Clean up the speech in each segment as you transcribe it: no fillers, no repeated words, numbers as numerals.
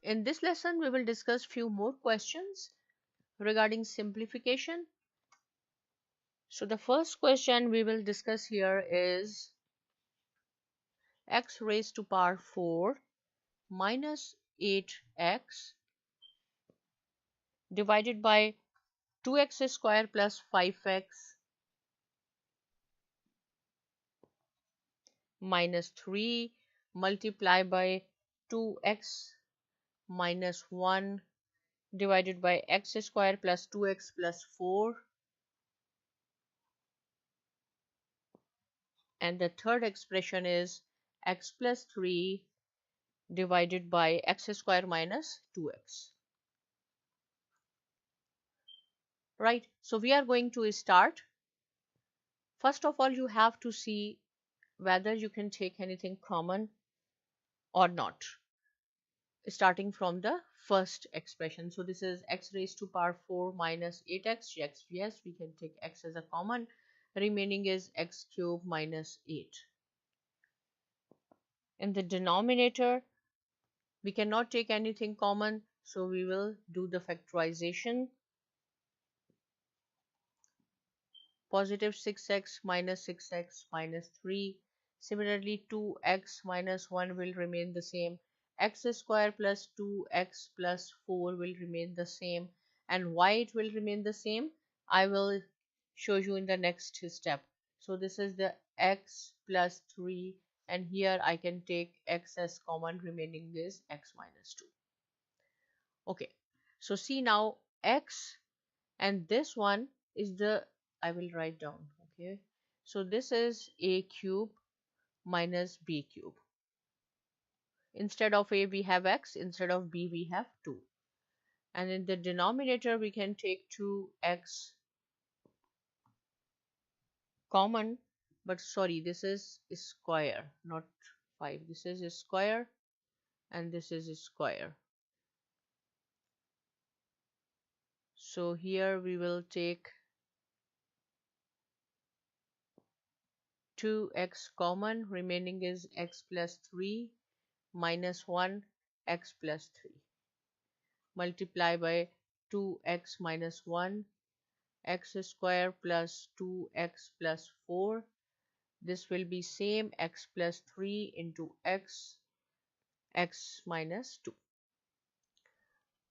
In this lesson, we will discuss few more questions regarding simplification. So the first question we will discuss here is x raised to power 4 minus 8x divided by 2x square plus 5x minus 3 multiplied by 2x minus 1 divided by x square plus 2x plus 4, and the third expression is x plus 3 divided by x square minus 2x. Right, so we are going to start. First of all, you have to see whether you can take anything common or not, starting from the first expression. So this is x raised to power 4 minus 8x. Yes, we can take x as a common. Remaining is x cube minus 8. In the denominator, we cannot take anything common, so we will do the factorization. Positive 6x minus 6x minus 3. Similarly, 2x minus 1 will remain the same. X square plus 2x plus 4 will remain the same. And why it will remain the same, I will show you in the next step. So this is the x plus 3, and here I can take x as common, remaining is x minus 2. Okay, so see now x, and this one is the, I will write down. Okay, so this is a cube minus b cube. Instead of a we have x, instead of b we have 2, and in the denominator we can take 2x common, but sorry, this is square, not 5. This is a square and this is a square. So here we will take 2x common, remaining is x plus 3 minus 1 x plus 3 multiply by 2x minus 1 x square plus 2x plus 4. This will be same x plus 3 into x minus 2.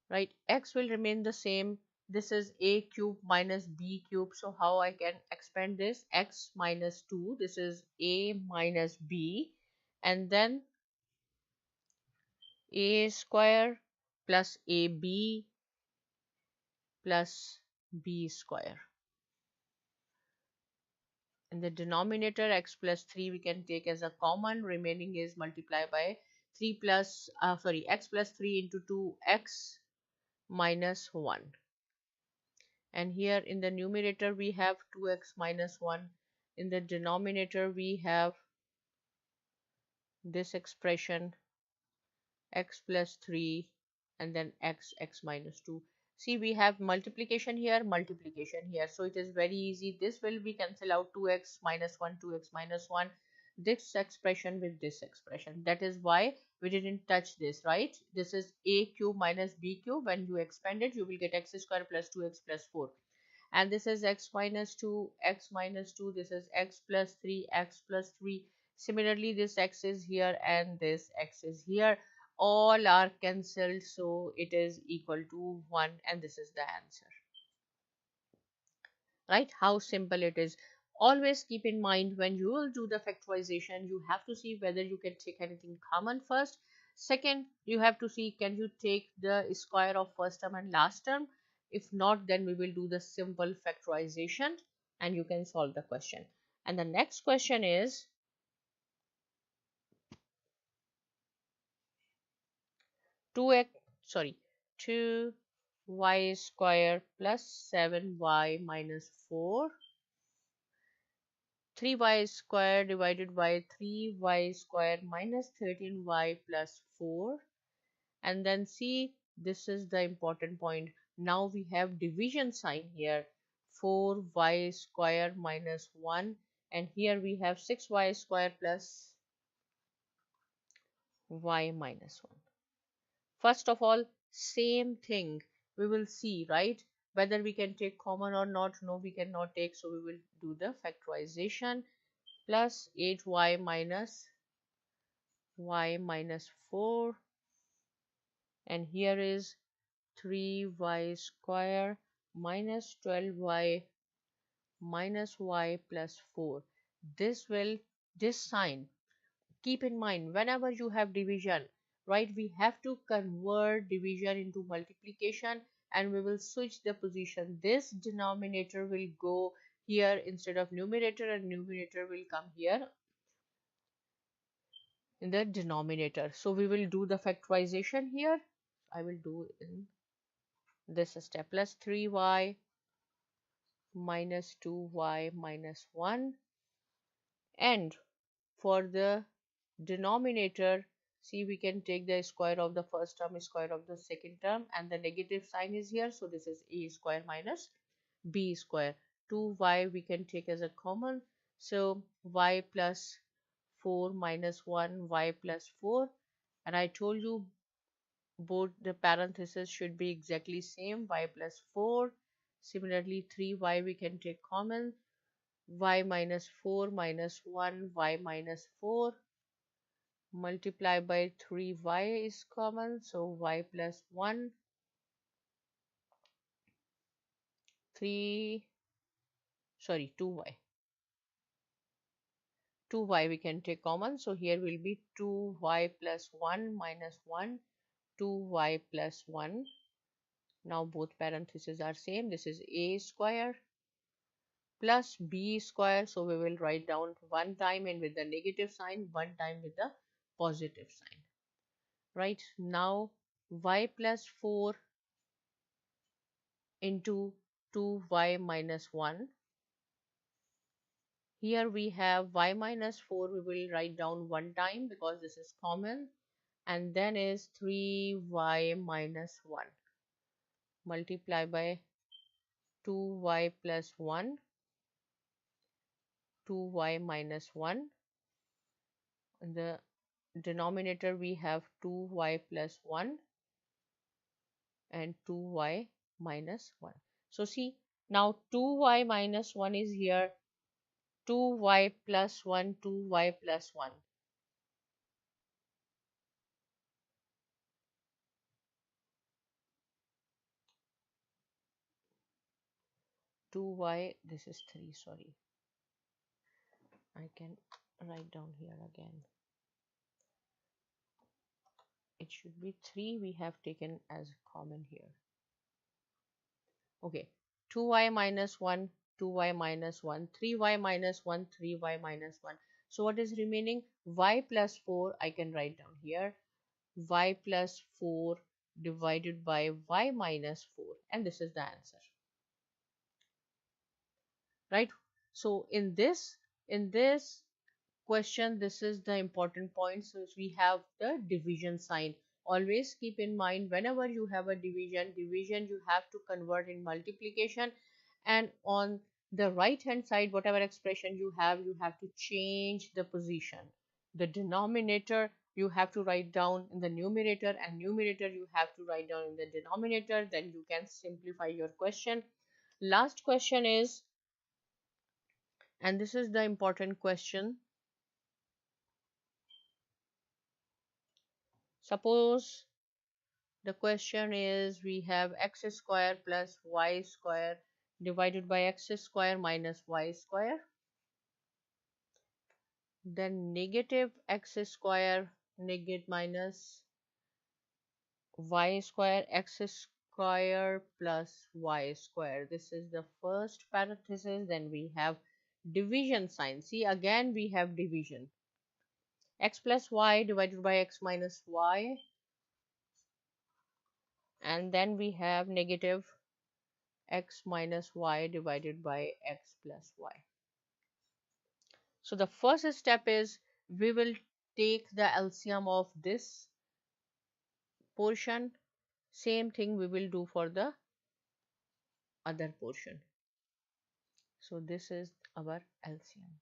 Right, x will remain the same. This is a cube minus b cube. So how I can expand this? X minus 2, this is a minus b, and then a square plus ab plus b square. In the denominator, x plus 3 we can take as a common, remaining is multiplied by 3 plus x plus 3 into 2x minus 1. And here in the numerator we have 2x minus 1. In the denominator we have this expression x plus 3 and then x minus 2. See, we have multiplication here, so it is very easy. This will be cancel out, 2x minus 1, 2x minus 1, this expression with this expression. That is why we didn't touch this, right? This is a cube minus b cube. When you expand it, you will get x square plus 2x plus 4. And this is x minus 2, this is x plus 3, x plus 3. Similarly, this x is here and this x is here. All are cancelled, so it is equal to 1, and this is the answer. Right, how simple it is. Always keep in mind, when you will do the factorization, you have to see whether you can take anything common first. Second, you have to see, can you take the square of first term and last term? If not, then we will do the simple factorization and you can solve the question. And the next question is 2y square plus 7y minus 4, 3y square divided by 3y square minus 13y plus 4. And then see, this is the important point. Now we have division sign here, 4y square minus 1, and here we have 6y square plus y minus 1. First of all, same thing. We will see, right? Whether we can take common or not. No, we cannot take. So we will do the factorization. Plus 8y minus 4. And here is 3y square minus 12y minus y plus 4. This will, this sign, keep in mind whenever you have division, right, we have to convert division into multiplication, and we will switch the position. This denominator will go here instead of numerator, and numerator will come here in the denominator. So we will do the factorization here. I will do in this step. Plus 3y minus 2y minus 1, and for the denominator, see, we can take the square of the first term, square of the second term, and the negative sign is here, so this is a square minus b square. 2y we can take as a common, so y plus 4 minus 1, y plus 4, and I told you both the parentheses should be exactly same, y plus 4. Similarly, 3y we can take common, y minus 4 minus 1, y minus 4, multiply by 3y is common, so y plus 1, 3, sorry, 2y. 2y we can take common, so here will be 2y plus 1 minus 1, 2y plus 1. Now both parentheses are same. This is a square plus b square, so we will write down one time and with the negative sign, one time with the positive sign. Right, now y plus 4 into 2y minus 1. Here we have y minus 4, we will write down one time because this is common, and then is 3y minus 1, multiply by 2y plus 1, 2y minus 1. In the denominator we have 2y plus 1 and 2y minus 1. So see, now 2y minus 1 is here, 2y plus 1, 2y plus 1. 2y, this is 3, sorry, I can write down here again. It should be 3, we have taken as common here. Okay, 2y minus 1, 2y minus 1, 3y minus 1, 3y minus 1. So what is remaining? Y plus 4, I can write down here. Y plus 4 divided by y minus 4, and this is the answer. Right? So in this question, this is the important point. So we have the division sign. Always keep in mind whenever you have a division you have to convert in multiplication, and on the right hand side whatever expression you have to change the position. The denominator you have to write down in the numerator, and numerator you have to write down in the denominator, then you can simplify your question. Last question is, and this is the important question, suppose the question is we have x square plus y square divided by x square minus y square, then negative x square negative minus y square, x square plus y square. This is the first parenthesis. Then we have division sign. See, again we have division. X plus y divided by x minus y, and then we have negative x minus y divided by x plus y. So the first step is we will take the LCM of this portion. Same thing we will do for the other portion. So this is our LCM.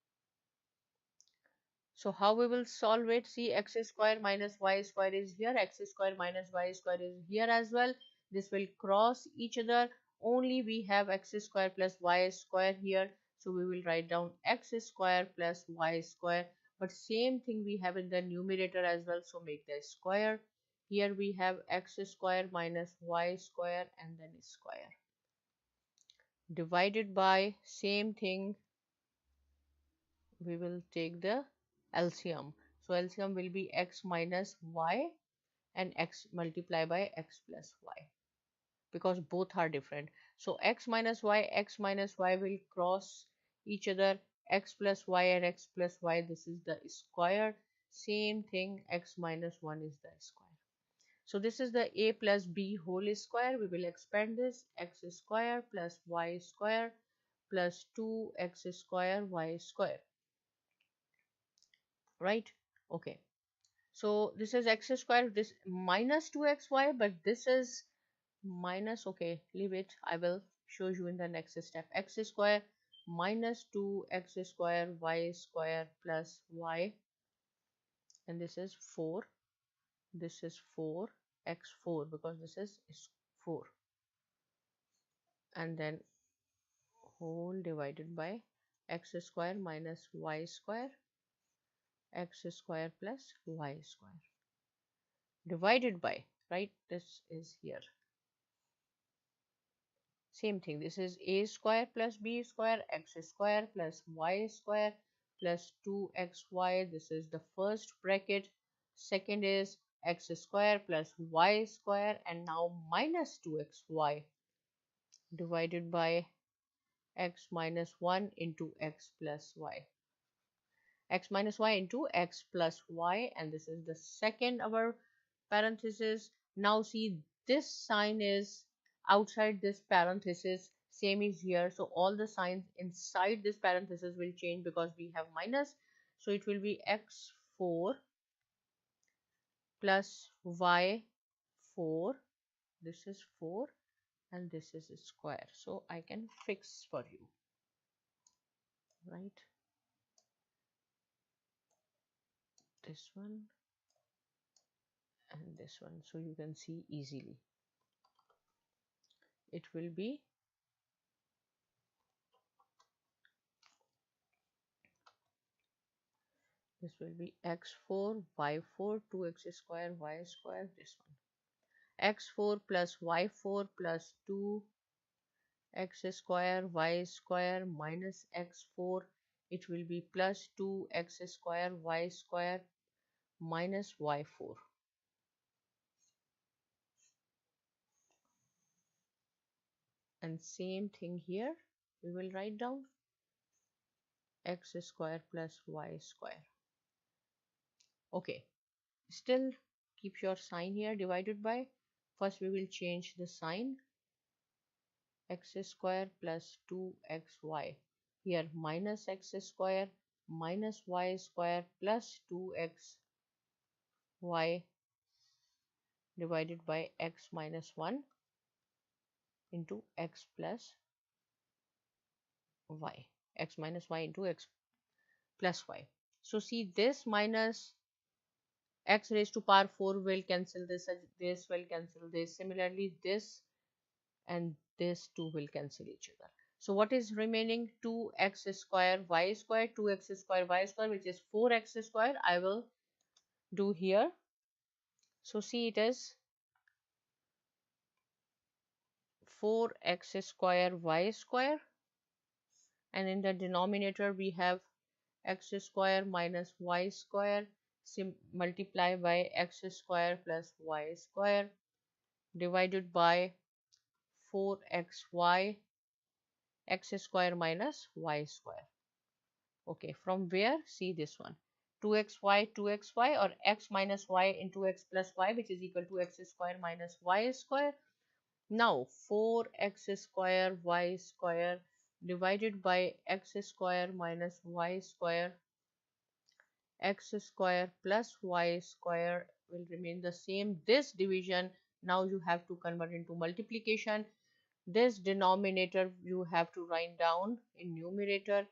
So how we will solve it? See, x square minus y square is here, x square minus y square is here as well. This will cross each other. Only we have x square plus y square here. So we will write down x square plus y square. But same thing we have in the numerator as well. So make the square. Here we have x square minus y square and then square. Divided by same thing, we will take the LCM. So LCM will be x minus y and x multiply by x plus y, because both are different. So x minus y will cross each other, x plus y and x plus y, this is the square. Same thing, x minus 1 is the square. So this is the a plus b whole square. We will expand this, x square plus y square plus 2x square y square, right? Okay. So this is x square, this minus 2xy, but this is minus, okay, leave it. I will show you in the next step. X square minus 2x square y square plus y, and this is 4. This is 4 x 4 because this is 4, and then whole divided by x square minus y square, x square plus y square divided by, right, this is here. Same thing, this is a square plus b square, x square plus y square plus 2xy. This is the first bracket. Second is x square plus y square, and now minus 2xy divided by x minus 1 into x plus y. X minus y into x plus y, and this is the second our parenthesis. Now see, this sign is outside this parenthesis, same is here, so all the signs inside this parenthesis will change because we have minus. So it will be x4 plus y4, this is 4 and this is a square, so I can fix for you, right, this one and this one, so you can see easily. It will be this will be x4 y4 2x square y square, this one x4 plus y4 plus 2x square y square minus x4, it will be plus 2x square y square minus y4, and same thing here we will write down x square plus y square. Okay, still keep your sign here, divided by, first we will change the sign, x square plus 2xy, here minus x square minus y square plus 2xy divided by x minus 1 into x plus y, x minus y into x plus y. So see, this minus x raised to power 4 will cancel this will cancel this, similarly this and this 2 will cancel each other. So what is remaining? 2x square y square, 2x square y square, which is 4x square. I will do here. So see, it is 4x square y square, and in the denominator we have x square minus y square multiply by x square plus y square divided by 4xy x square minus y square. Okay, from where? See this one, 2xy or x minus y into x plus y, which is equal to x square minus y square. Now 4x square y square divided by x square minus y square, x square plus y square will remain the same. This division now you have to convert into multiplication. This denominator you have to write down in numerator,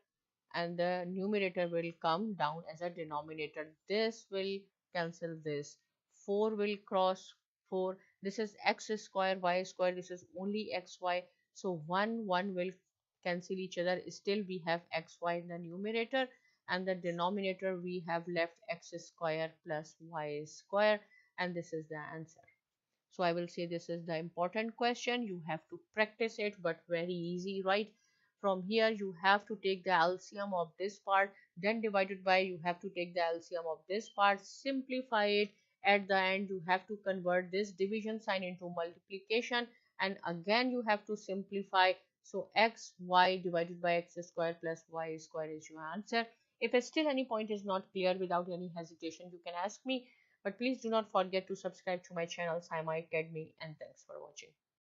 and the numerator will come down as a denominator. This will cancel this. 4 will cross 4. This is x square, y square. This is only xy. So 1 will cancel each other. Still we have xy in the numerator, and the denominator we have left x square plus y square, and this is the answer. So I will say this is the important question. You have to practice it, but very easy, right? From here, you have to take the LCM of this part, then divided by, you have to take the LCM of this part, simplify it. At the end, you have to convert this division sign into multiplication, and again you have to simplify. So x, y divided by x square plus y square is your answer. If still any point is not clear, without any hesitation, you can ask me. But please do not forget to subscribe to my channel, Saima Academy, and thanks for watching.